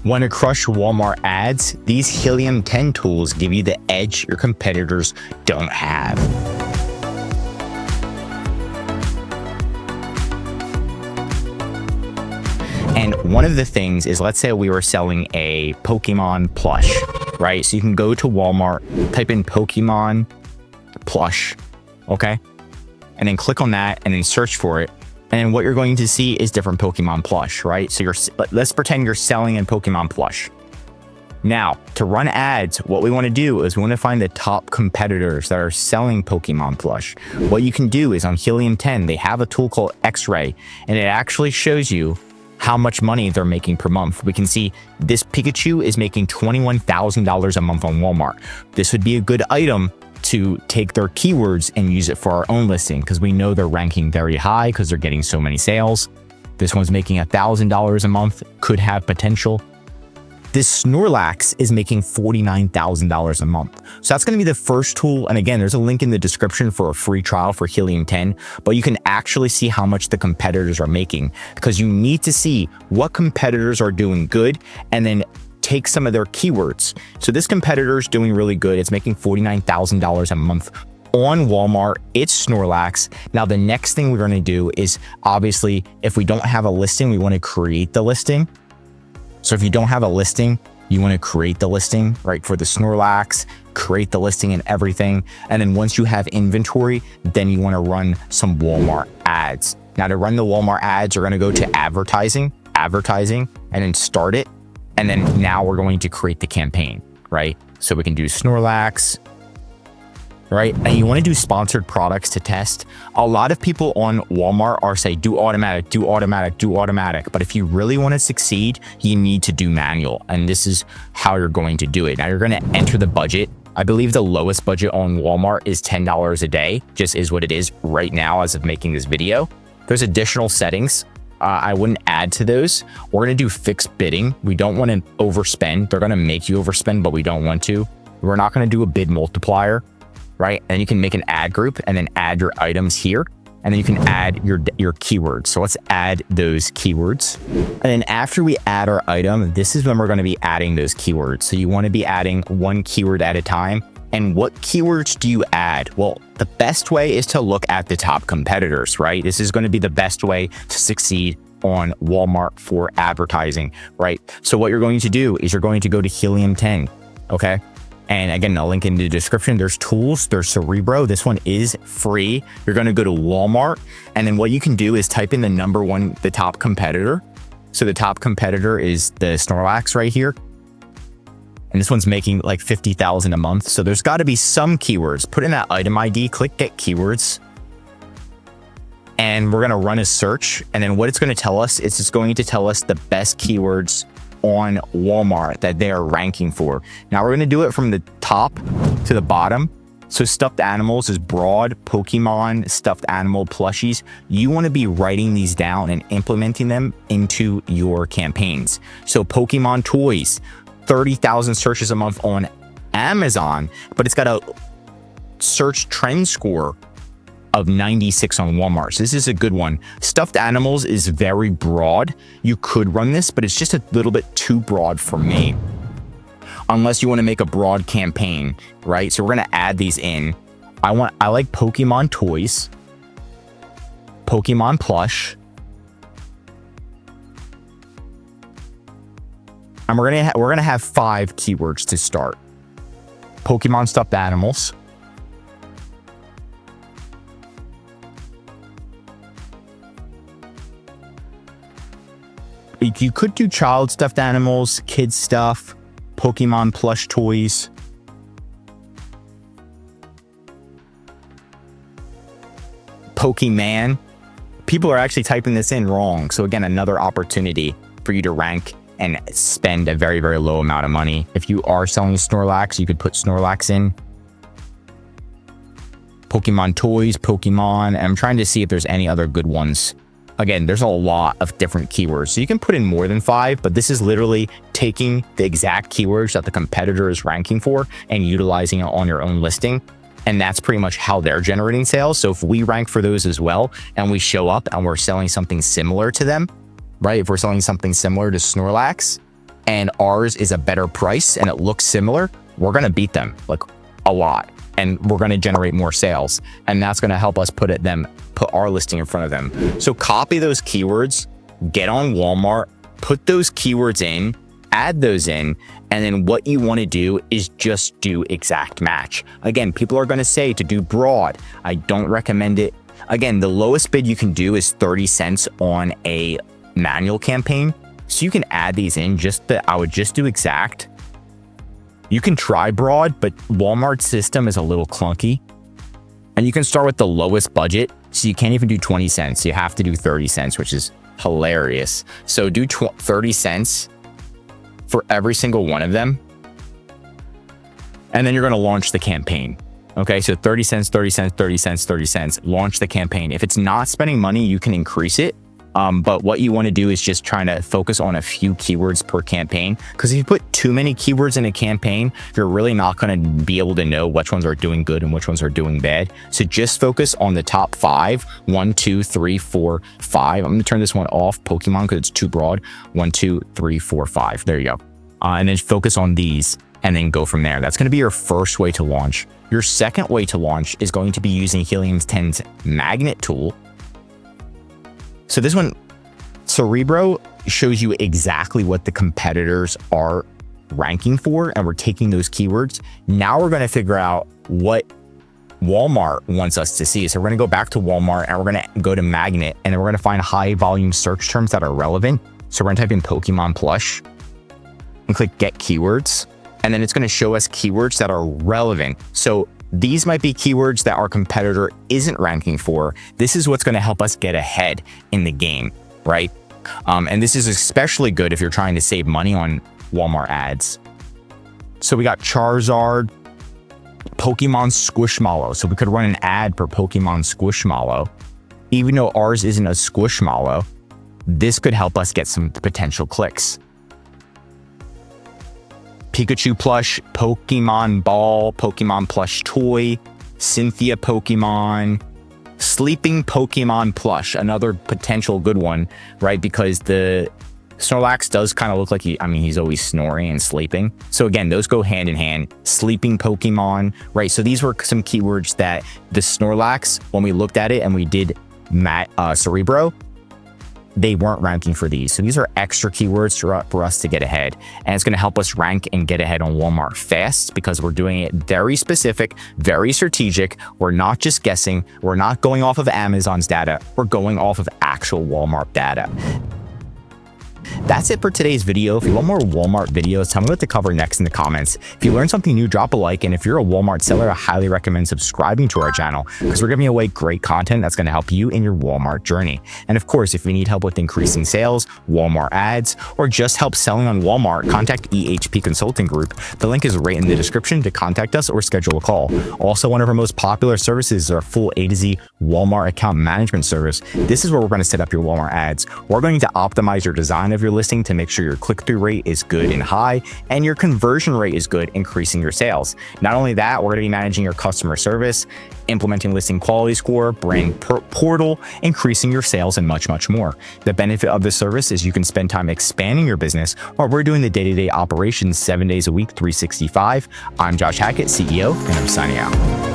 Want to crush Walmart ads? These Helium 10 tools give you the edge your competitors don't have. And one of the things is, let's say we were selling a Pokemon plush, right? So you can go to Walmart, type in Pokemon plush, okay? And then click on that and then search for it. And what you're going to see is different Pokemon plush, right? So let's pretend you're selling a Pokemon plush. Now, to run ads, what we want to do is we want to find the top competitors that are selling Pokemon plush. What you can do is on Helium 10, they have a tool called X-Ray, and it actually shows you how much money they're making per month. We can see this Pikachu is making $21,000 a month on Walmart. This would be a good item to take their keywords and use it for our own listing, because we know they're ranking very high because they're getting so many sales. This one's making $1,000 a month, could have potential. This Snorlax is making $49,000 a month. So that's going to be the first tool. And again, there's a link in the description for a free trial for Helium 10, but you can actually see how much the competitors are making, because you need to see what competitors are doing good and then take some of their keywords. So this competitor is doing really good. It's making $49,000 a month on Walmart. It's Snorlax. Now, the next thing we're going to do is, obviously, if we don't have a listing, we want to create the listing. So if you don't have a listing, you want to create the listing, right? For the Snorlax, create the listing and everything. And then once you have inventory, then you want to run some Walmart ads. Now, to run the Walmart ads, you're going to go to advertising, and then start it. And then now we're going to create the campaign, right? So we can do Snorlax, right? And you want to do sponsored products to test. A lot of people on Walmart are saying, do automatic, do automatic, do automatic. But if you really want to succeed, you need to do manual. And this is how you're going to do it. Now you're going to enter the budget. I believe the lowest budget on Walmart is $10 a day, just is what it is right now as of making this video. There's additional settings. I wouldn't add to those. We're going to do fixed bidding. We don't want to overspend. They're going to make you overspend, but we don't want to. We're not going to do a bid multiplier, right? And you can make an ad group and then add your items here. And then you can add your keywords. So let's add those keywords. And then after we add our item, this is when we're going to be adding those keywords. So you want to be adding one keyword at a time. And what keywords do you add? Well, the best way is to look at the top competitors, right? This is going to be the best way to succeed on Walmart for advertising, right? So what you're going to do is you're going to go to Helium 10, okay? And again, I'll link in the description. There's tools, there's Cerebro. This one is free. You're going to go to Walmart. And then what you can do is type in the top competitor. So the top competitor is the Snorlax right here. And this one's making like $50,000 a month. So there's got to be some keywords. Put in that item ID, click get keywords. And we're going to run a search. And then what it's going to tell us is it's going to tell us the best keywords on Walmart that they are ranking for. Now we're going to do it from the top to the bottom. So stuffed animals is broad, Pokemon, stuffed animal plushies. You want to be writing these down and implementing them into your campaigns. So Pokemon toys, 30,000 searches a month on Amazon, but it's got a search trend score of 96 on Walmart. So this is a good one. Stuffed animals is very broad. You could run this, but it's just a little bit too broad for me. Unless you want to make a broad campaign, right? So we're going to add these in. I like Pokemon toys, Pokemon plush, and we're gonna have 5 keywords to start. Pokemon stuffed animals, you could do child stuffed animals, kids stuff, Pokemon plush toys, Pokemon. People are actually typing this in wrong. So again, another opportunity for you to rank and spend a very, very low amount of money. If you are selling Snorlax, you could put Snorlax in. Pokemon toys, Pokemon. And I'm trying to see if there's any other good ones. Again, there's a lot of different keywords. So you can put in more than 5, but this is literally taking the exact keywords that the competitor is ranking for and utilizing it on your own listing. And that's pretty much how they're generating sales. So if we rank for those as well, and we show up and we're selling something similar to them, right? If we're selling something similar to Snorlax, and ours is a better price and it looks similar, we're going to beat them like a lot. And we're going to generate more sales. And that's going to help us put our listing in front of them. So copy those keywords, get on Walmart, put those keywords in, add those in, and then what you want to do is just do exact match. Again, people are going to say to do broad. I don't recommend it. Again, the lowest bid you can do is 30 cents on a manual campaign. So you can add these in, I would just do exact. You can try broad, but Walmart's system is a little clunky. And you can start with the lowest budget. So you can't even do 20 cents. You have to do 30 cents, which is hilarious. So do 30 cents for every single one of them. And then you're going to launch the campaign. Okay, so 30 cents, 30 cents, 30 cents, 30 cents, launch the campaign. If it's not spending money, you can increase it. But what you want to do is just trying to focus on a few keywords per campaign. Because if you put too many keywords in a campaign, you're really not going to be able to know which ones are doing good and which ones are doing bad. So just focus on the top 5. 1, 2, 3, 4, 5. I'm going to turn this one off, Pokemon, because it's too broad. 1, 2, 3, 4, 5. There you go. And then focus on these and then go from there. That's going to be your first way to launch. Your second way to launch is going to be using Helium's 10's magnet tool. So this one, Cerebro, shows you exactly what the competitors are ranking for, and we're taking those keywords. Now we're going to figure out what Walmart wants us to see. So we're going to go back to Walmart and we're going to go to magnet, and then we're going to find high volume search terms that are relevant. So we're going to type in Pokemon plush and click get keywords. And then it's going to show us keywords that are relevant. So these might be keywords that our competitor isn't ranking for. This is what's going to help us get ahead in the game, right? And this is especially good if you're trying to save money on Walmart ads. So we got Charizard, Pokemon Squishmallow. So we could run an ad for Pokemon Squishmallow. Even though ours isn't a Squishmallow, this could help us get some potential clicks. Pikachu plush, Pokemon ball, Pokemon plush toy, Cynthia Pokemon, sleeping Pokemon plush, another potential good one, right? Because the Snorlax does kind of look like he's always snoring and sleeping. So again, those go hand in hand. Sleeping Pokemon, right? So these were some keywords that the Snorlax, when we looked at it and we did Cerebro, they weren't ranking for these. So these are extra keywords for us to get ahead. And it's going to help us rank and get ahead on Walmart fast because we're doing it very specific, very strategic. We're not just guessing. We're not going off of Amazon's data. We're going off of actual Walmart data. That's it for today's video. If you want more Walmart videos, tell me what to cover next in the comments. If you learned something new, drop a like. And if you're a Walmart seller, I highly recommend subscribing to our channel because we're giving away great content that's going to help you in your Walmart journey. And of course, if you need help with increasing sales, Walmart ads, or just help selling on Walmart, contact EHP Consulting Group. The link is right in the description to contact us or schedule a call. Also, one of our most popular services is our full A to Z Walmart account management service. This is where we're going to set up your Walmart ads. We're going to optimize your design of your listing to make sure your click-through rate is good and high and your conversion rate is good, increasing your sales. Not only that, we're going to be managing your customer service, implementing listing quality score, brand portal, increasing your sales, and much, much more. The benefit of this service is you can spend time expanding your business while we're doing the day-to-day operations 7 days a week, 365. I'm Josh Hackett, CEO, and I'm signing out.